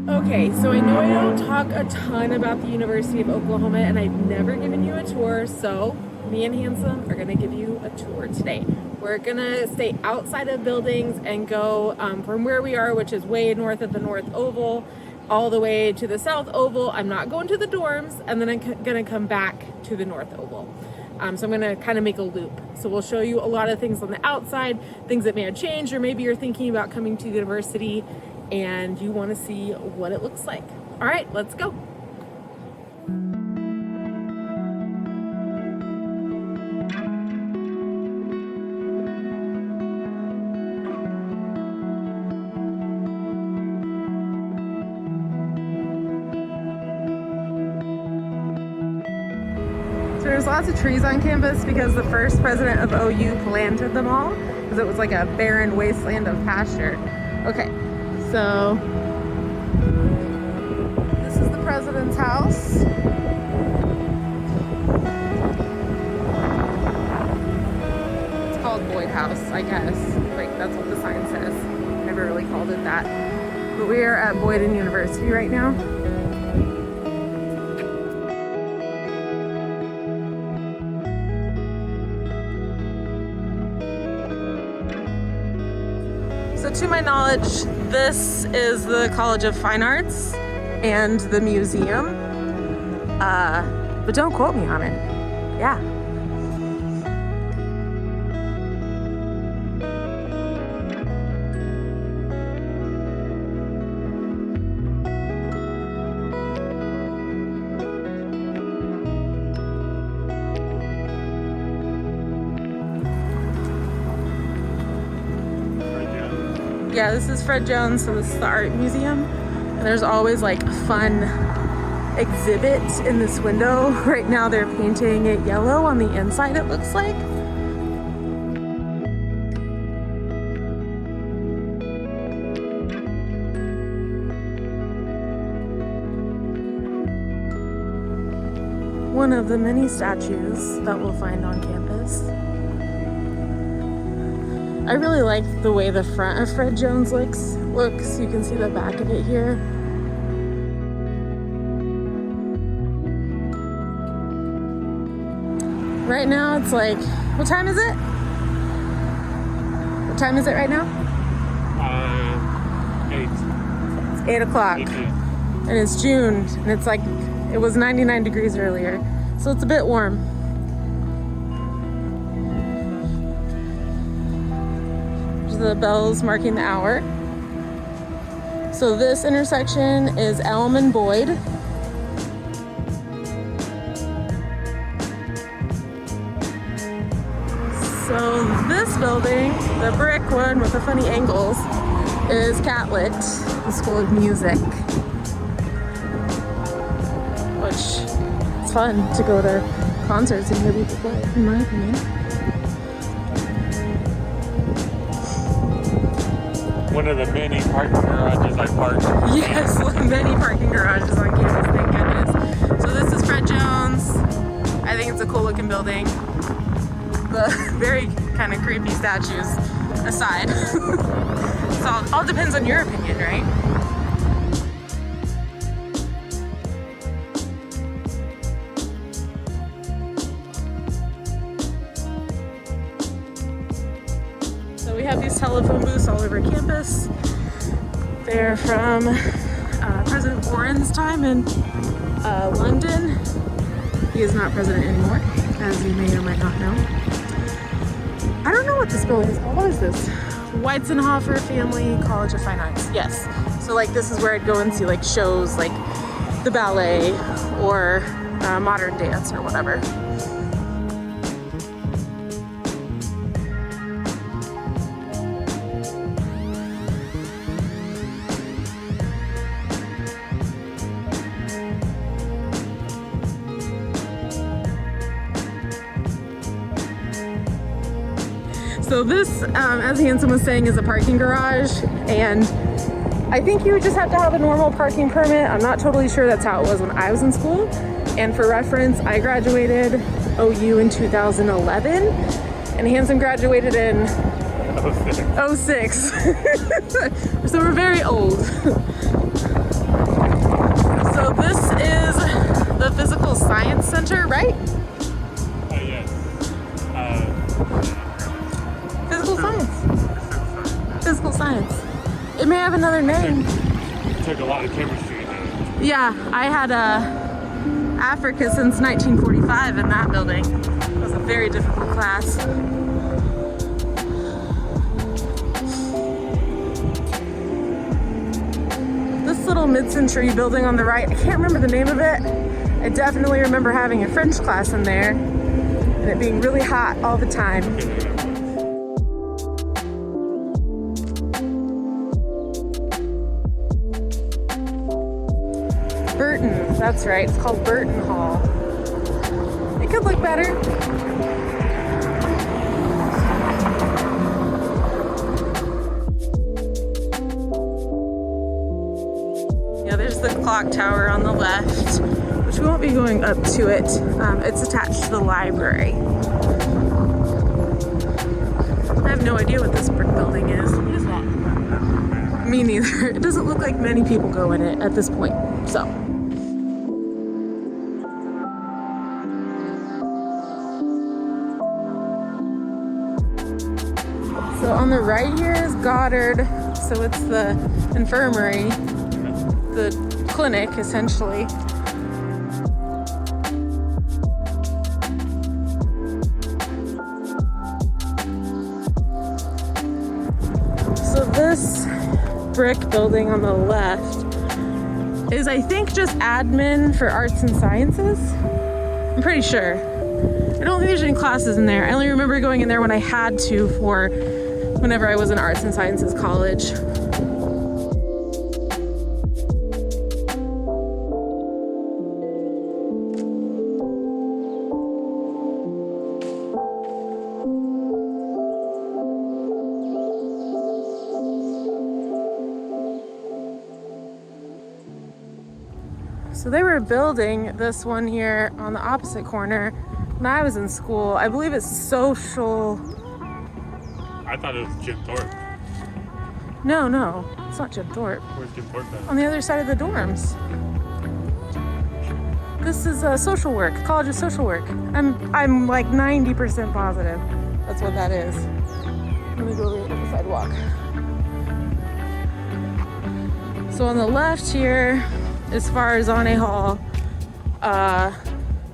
Okay, so I know I don't talk a ton about the University of Oklahoma and I've never given you a tour, so me and Handsome are gonna give you a tour today. We're gonna stay outside of buildings and go from where we are, which is way north of the North Oval, all the way to the South Oval. I'm not going to the dorms, and then I'm gonna come back to the North Oval. So I'm gonna kind of make a loop. So we'll show you a lot of things on the outside, things that may have changed, or maybe you're thinking about coming to the university and you want to see what it looks like. All right, let's go. So there's lots of trees on campus because the first president of OU planted them all because it was like a barren wasteland of pasture. Okay, so this is the president's house. It's called Boyd House, I guess. Like, that's what the sign says. Never really called it that. But we are at Boyd University right now. So to my knowledge, this is the College of Fine Arts and the museum, but don't quote me on it. Yeah. Yeah, this is Fred Jones, so this is the art museum. And there's always like a fun exhibit in this window. Right now they're painting it yellow on the inside, it looks like. One of the many statues that we'll find on campus. I really like the way the front of Fred Jones looks. You can see the back of it here. Right now it's like, what time is it? What time is it right now? 8. It's 8 o'clock. And it's June, and it's like, it was 99 degrees earlier. So it's a bit warm. The bells marking the hour. So this intersection is Elm and Boyd. So this building, the brick one with the funny angles, is Catlett, the School of Music. Which it's fun to go to concerts and hear people play, in my opinion. One of the many parking garages I parked. Yes, many parking garages on campus, thank goodness. So this is Fred Jones. I think it's a cool looking building. The very kind of creepy statues aside. So it all depends on your opinion, right? So we have these telephone booths all over campus. They're from President Warren's time in London. He is not president anymore, as you may or might not know. I don't know what this building is called. What is this? Weizenhofer Family College of Fine Arts. Yes. So like this is where I'd go and see like shows like the ballet or modern dance or whatever. So this, as Hanson was saying, is a parking garage, and I think you would just have to have a normal parking permit. I'm not totally sure that's how it was when I was in school. And for reference, I graduated OU in 2011, and Hanson graduated in 06. So we're very old. took a lot of chemistry in that. Yeah, I had Africa since 1945 in that building. It was a very difficult class. This little mid-century building on the right, I can't remember the name of it. I definitely remember having a French class in there and it being really hot all the time. Burton, that's right, it's called Burton Hall. It could look better. Yeah, there's the clock tower on the left, which we won't be going up to it. It's attached to the library. I have no idea what this brick building is. What is that? Me neither. It doesn't look like many people go in it at this point, so. So on the right here is Goddard, so it's the infirmary, the clinic essentially. So this brick building on the left is, I think, just admin for arts and sciences. I'm pretty sure. I don't think there's any classes in there. I only remember going in there when I had to for whenever I was in arts and sciences college. So they were building this one here on the opposite corner when I was in school. I believe it's social. I thought it was Jim Thorpe. No, it's not Jim Thorpe. Where's Jim Thorpe at? On the other side of the dorms. This is social work, College of Social Work. I'm like 90% positive that's what that is. Let me go over to the sidewalk. So on the left here, as far as Zane Hall,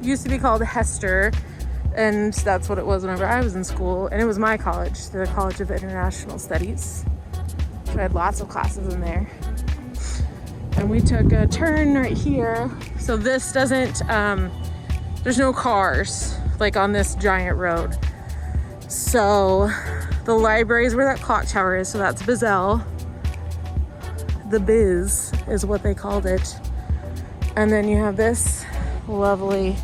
used to be called Hester, and that's what it was whenever I was in school, and it was my college, the College of International Studies. So I had lots of classes in there. And we took a turn right here. So this doesn't, there's no cars like on this giant road. So the library is where that clock tower is, so that's Bizzell. The Biz is what they called it. And then you have this lovely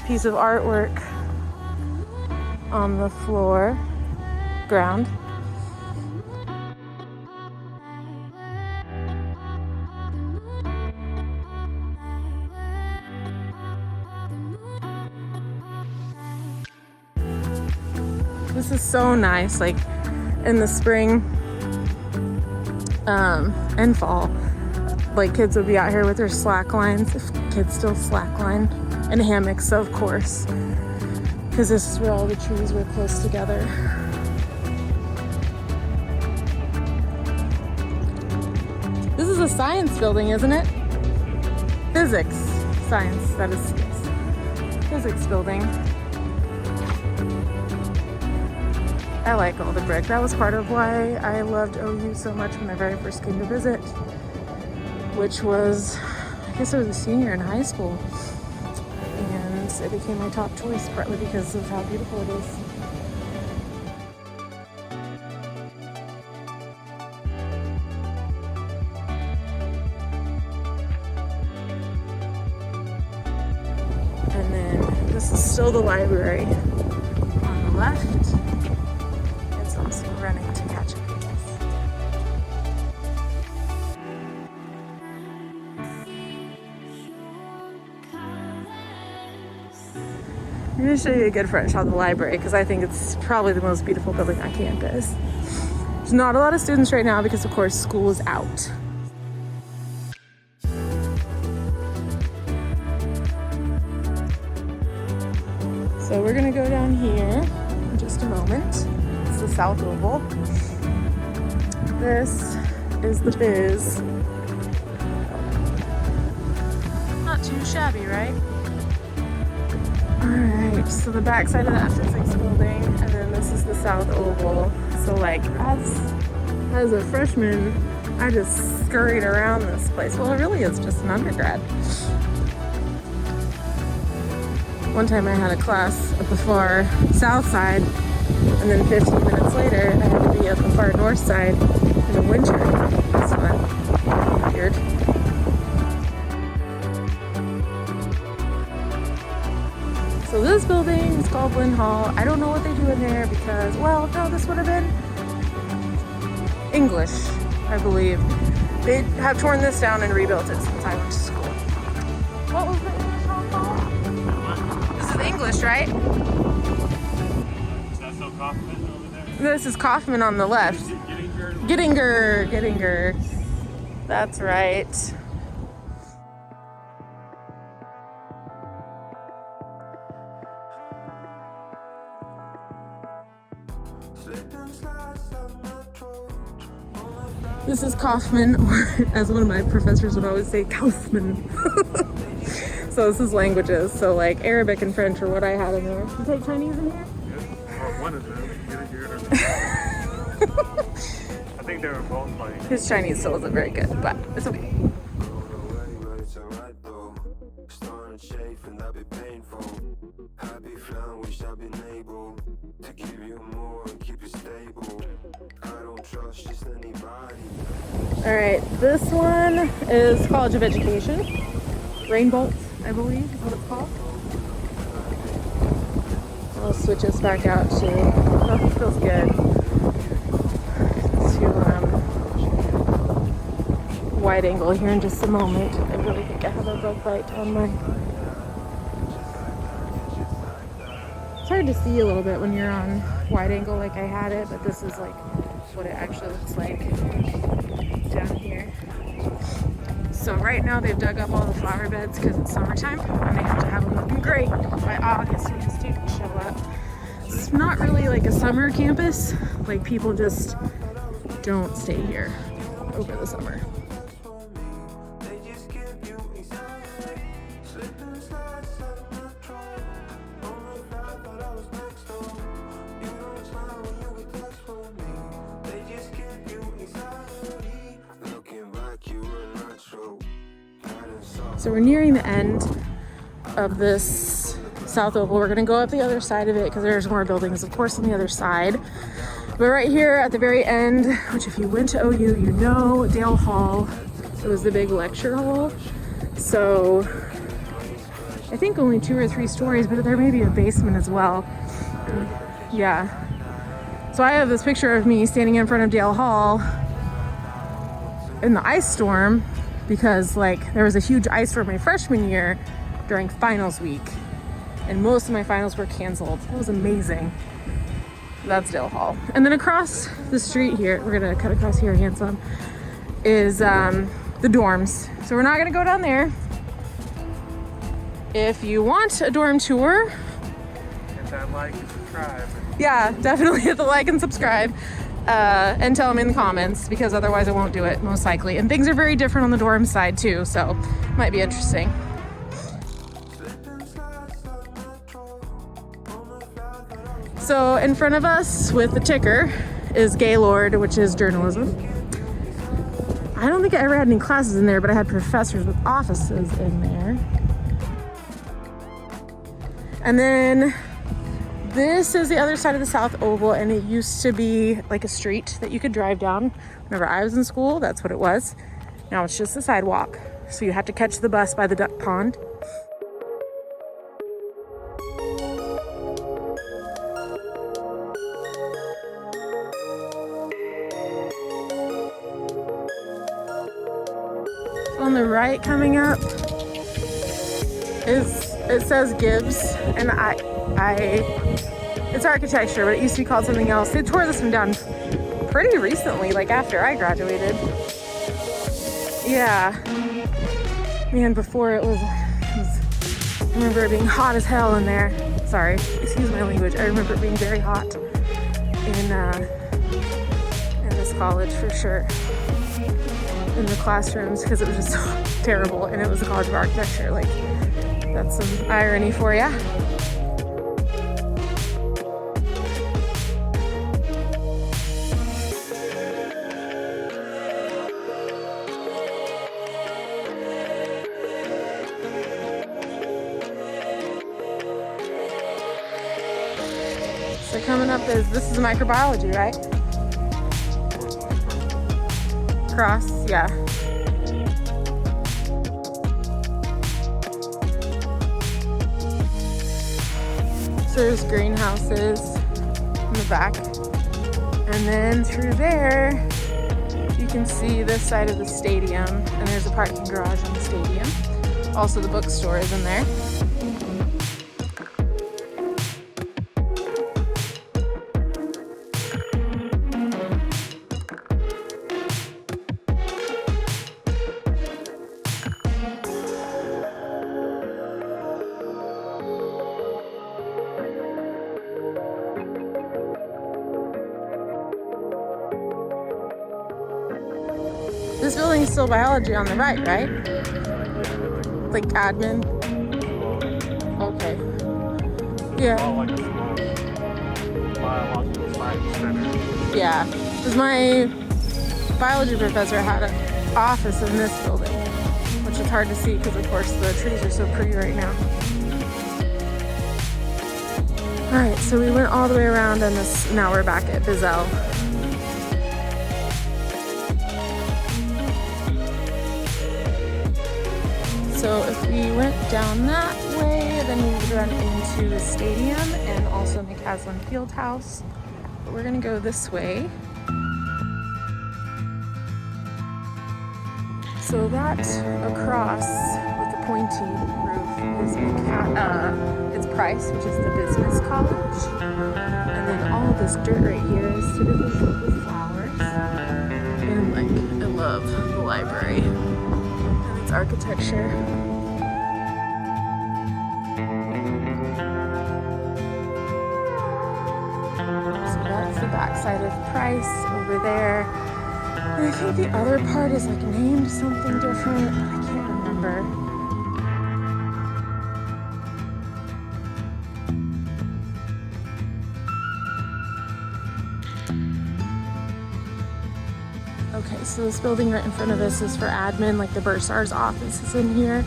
piece of artwork on the ground. This is so nice, like in the spring and fall. Like kids would be out here with their slack lines, if kids still slackline, and hammocks, of course, because this is where all the trees were close together. This is a science building, isn't it? Physics, science, that is, yes. Physics building. I like all the brick. That was part of why I loved OU so much whenever I first came to visit, which was, I guess I was a senior in high school, and it became my top choice partly because of how beautiful it is. And then this is still the library on the left. It's also running to catch up with us. I'm going to show you a good French on the library because I think it's probably the most beautiful building on campus. There's not a lot of students right now because, of course, school is out. So we're going to go down here in just a moment. It's the South Oval. This is the Biz. Not too shabby, right? Alright, so the back side of that physics building, and then this is the South Oval. So like, as a freshman, I just scurried around this place. Well, it really is just an undergrad. One time I had a class at the far south side, and then 15 minutes later, I had to be at the far north side in the winter. That's fun. Weird. So this building is called Lynn Hall. I don't know what they do in there because, well, no, this would have been English, I believe. They have torn this down and rebuilt it since I went to school. What was the English hall called? This is English, right? Is that still Kaufman over there? This is Kaufman on the left. Gettinger. That's right. This is Kaufman, or as one of my professors would always say, Kaufman. So this is languages. So like Arabic and French are what I had in there. You take Chinese in here? Yeah. Well, one of them. I think they were both like. His Chinese still isn't very good, but it's okay. All right, this one is College of Education. Rainbolt, I believe is what it's called. I'll switch us back out to, oh, it feels good. To wide angle here in just a moment. I really think I have a bug bite on my... It's hard to see a little bit when you're on wide angle like I had it, but this is like what it actually looks like down here. So right now they've dug up all the flower beds because it's summertime and they have to have them looking great by August when students show up. It's not really like a summer campus. Like people just don't stay here over the summer. So we're nearing the end of this South Oval. We're gonna go up the other side of it because there's more buildings, of course, on the other side. But right here at the very end, which if you went to OU, you know Dale Hall. It was the big lecture hall. So I think only 2 or 3 stories, but there may be a basement as well. Yeah. So I have this picture of me standing in front of Dale Hall in the ice storm, because like there was a huge ice storm my freshman year during finals week and most of my finals were canceled. It was amazing. That's Dale Hall. And then across the street here, we're gonna cut across here, handsome, is the dorms. So we're not gonna go down there. If you want a dorm tour, Hit that like and subscribe. yeah, definitely hit the like and subscribe. And tell them in the comments because otherwise I won't do it most likely. And things are very different on the dorm side too, so might be interesting. So in front of us with the ticker is Gaylord, which is journalism. I don't think I ever had any classes in there, but I had professors with offices in there. And then this is the other side of the South Oval, and it used to be like a street that you could drive down. Whenever I was in school, that's what it was. Now it's just a sidewalk. So you have to catch the bus by the duck pond. So on the right coming up it says Gibbs, and it's architecture, but it used to be called something else. They tore this one down pretty recently, like after I graduated. Yeah. Man, before it was I remember it being hot as hell in there. Sorry, excuse my language. I remember it being very hot in this college for sure. in the classrooms because it was just so terrible, and it was the College of Architecture. Like, that's some irony for ya. So coming up this is microbiology, right? Cross, yeah. So there's greenhouses in the back. And then through there, you can see this side of the stadium, and there's a parking garage in the stadium. Also the bookstore is in there. This building is still biology on the right, right? Like admin? Okay. Yeah. Like a biological science center. Yeah. Because my biology professor had an office in this building, which is hard to see because, of course, the trees are so pretty right now. Alright, so we went all the way around, and now we're back at Bizzell. So if we went down that way, then we would run into the stadium and also McCaslin Fieldhouse. But we're gonna go this way. So that across with the pointy roof is it's Price, which is the business college. And then all of this dirt right here is typically filled with flowers. And like, I love the library. Architecture. So that's the backside of Price over there. And I think the other part is like named something different. I can't remember. Okay, so this building right in front of us is for admin, like the bursar's office is in here.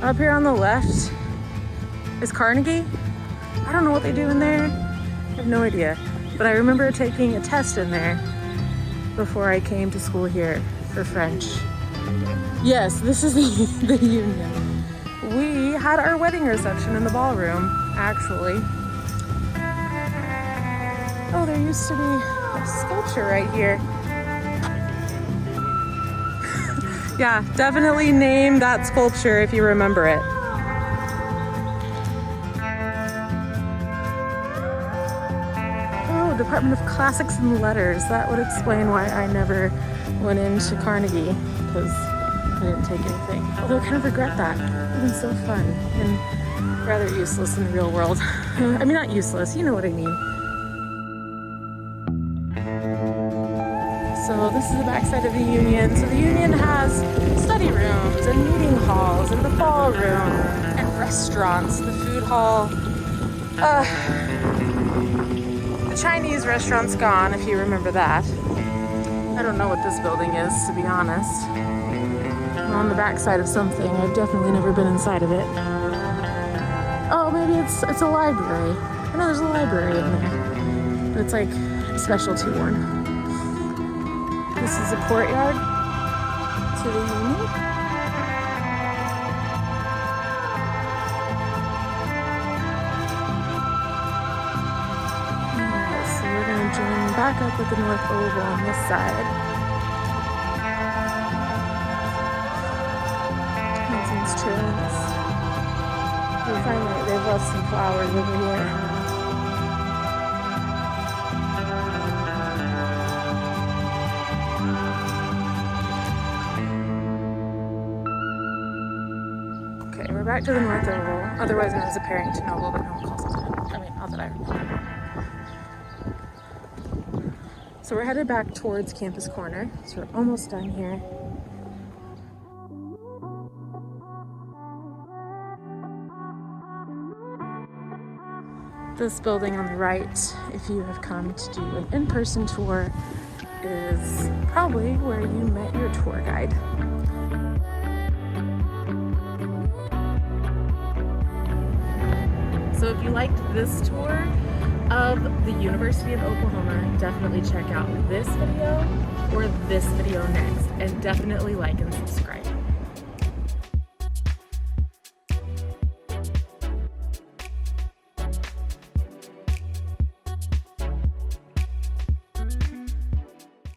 Up here on the left is Carnegie. I don't know what they do in there. I have no idea. But I remember taking a test in there before I came to school here for French. Yes, this is the Union. We had our wedding reception in the ballroom, actually. Oh, there used to be a sculpture right here. Yeah, definitely name that sculpture if you remember it. Oh, Department of Classics and Letters. That would explain why I never went into Carnegie, because I didn't take anything. Although I kind of regret that. It would have been so fun and rather useless in the real world. I mean, not useless, you know what I mean. So this is the backside of the Union. So the Union has study rooms and meeting halls and the ballroom and restaurants, the food hall. The Chinese restaurant's gone, if you remember that. I don't know what this building is, to be honest. I'm on the backside of something. I've definitely never been inside of it. Oh, maybe it's a library. I know there's a library in there, but it's like a specialty one. This is a courtyard to the Union. Alright, so we're going to join back up with the North Oval on this side. Hanson's Trails. You'll find that they've left some flowers over here. back to the North Oval, otherwise known as the Parrington Oval, but no one calls it that. I mean, not that I remember. So we're headed back towards Campus Corner, so we're almost done here. This building on the right, if you have come to do an in-person tour, is probably where you met your tour guide. So if you liked this tour of the University of Oklahoma, definitely check out this video or this video next, and definitely like and subscribe.